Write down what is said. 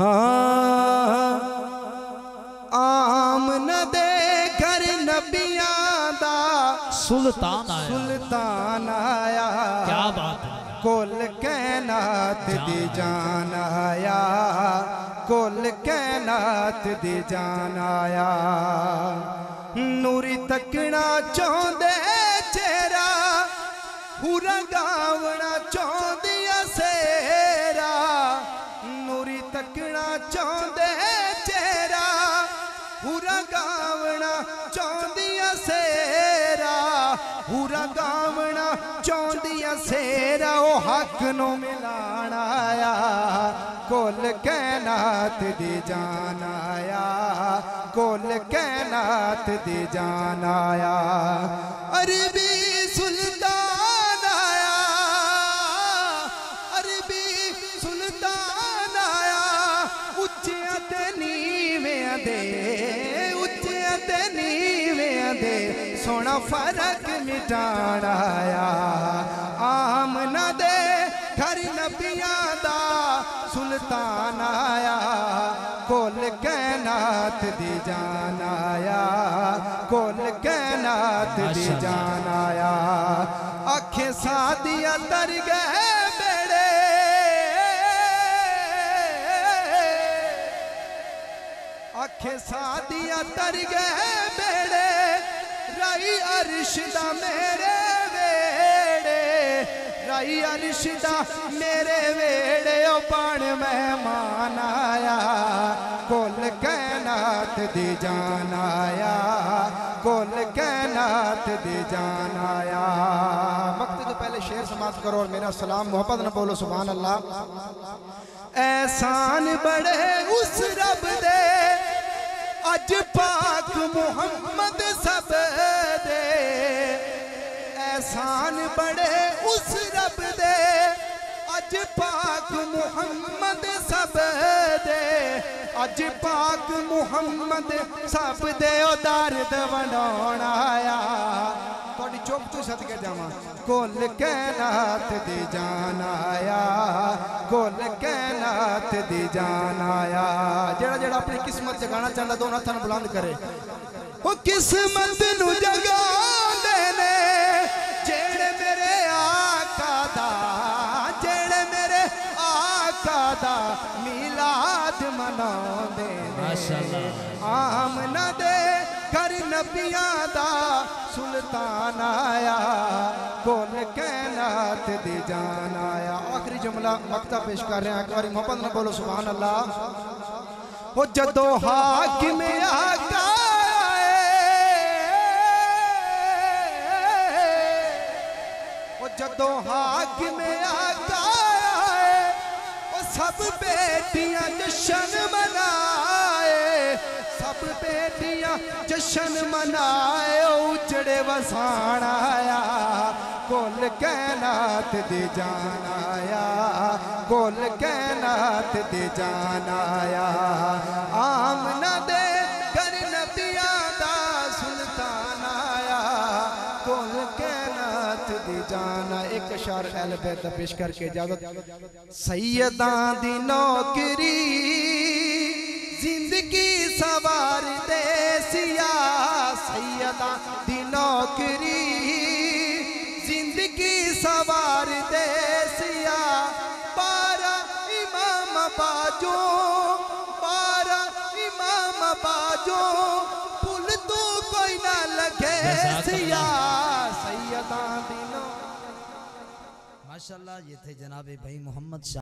हाँ आमना दे घर नबियां दा सुल्तान आया। क्या बात है। कुल कैनात दी जान आया, कुल कैनात दी जान आया। नूरी तकना चाहते चेहरा, पूरा गावना चाहदिया सेरा। नूरी तकना चाहते चेहरा, पूरा गावना चाहदिया सेरा। पूरा गावना चाहदिया सेरा। ओ हक नो मिलान आया, कुल कैनात दी जान आया, कुल कैनात दी जान आया। अरबी सुल्तान आया, अरबी सुल्तान आया। उच्चिया ते नीवियां दे, उच्चिया ते नीवियां दे सोना फर्क मिटान आया। आमना दे घर नबियां दा सुल्तान आया, कुल कैनात दी जान आया, कुल कैनात दी जान आया। आखे सादिया तर गए बेड़े, आखे सादिया तर गए बेड़े। राई अर्श दा मेरे वेड़े, राई अर्श दा मेरे वेड़े। ओ बन मेहमान आया, कुल कैनात दी जान आया, कुल कैनात दी जान आया। वक्त तो पहले शेर समाप्त करो और मेरा सलाम मोहब्बत न बोलो सुभान अल्लाह। एहसान बड़े उस रब दे, अज पाक मुहम्मद सब दे। एहसान बड़े उस रब दे, अज पाक मुहम्मद सब दे। अज पाक मुहम्मद सब दे। ओ दर्द वंडाउण आया, थोड़ी चुप तो सदके जावां। कुल कैनात दी जान आया, कुल कैनात दी जान आया। जेड़ा जेड़ा अपनी किस्मत जगाना चाहता दोनों हत्थां नूं बुलंद करे। ओ किस्मत नूं जगांदे ने जेड़े मेरे आका दा, जेड़े मेरे आका दा मिलाद मनाउंदे ने। माशाअल्लाह। आमना दे घर नबियां दा सुल्तान आया, कुल कैनात दी जान आया। आखिरी जुमला मक्ता पेश कर रहे हैं, एक बारी मोहब्बत न बोलो सुभान अल्लाह। ओ जदों हाकिम आका आए, ओ जदों हाकिम आका आए। ओ सब बेटियां जश्न मनाए, सब बेटियां जश्न मनाए। उजड़े वसान आया, कुल कैनात दी जान आया, कुल कैनात दी जान आया। आमना दे घर नबियां दा सुल्तान आया, कुल कैनात दी जान। एक शार अहले बैत पेश करके इजाजत। सैयदां दी नौकरी जिंदगी सवार दे सिया, सैयदां दी नौकरी जिंदगी सवार दे सिया। 12 इमाम बाजो, 12 इमाम बाजो, पुल तो कोई ना लगे सिया। सैयदां दी नौकरी। माशाअल्लाह। ये थे जनाब भाई मोहम्मद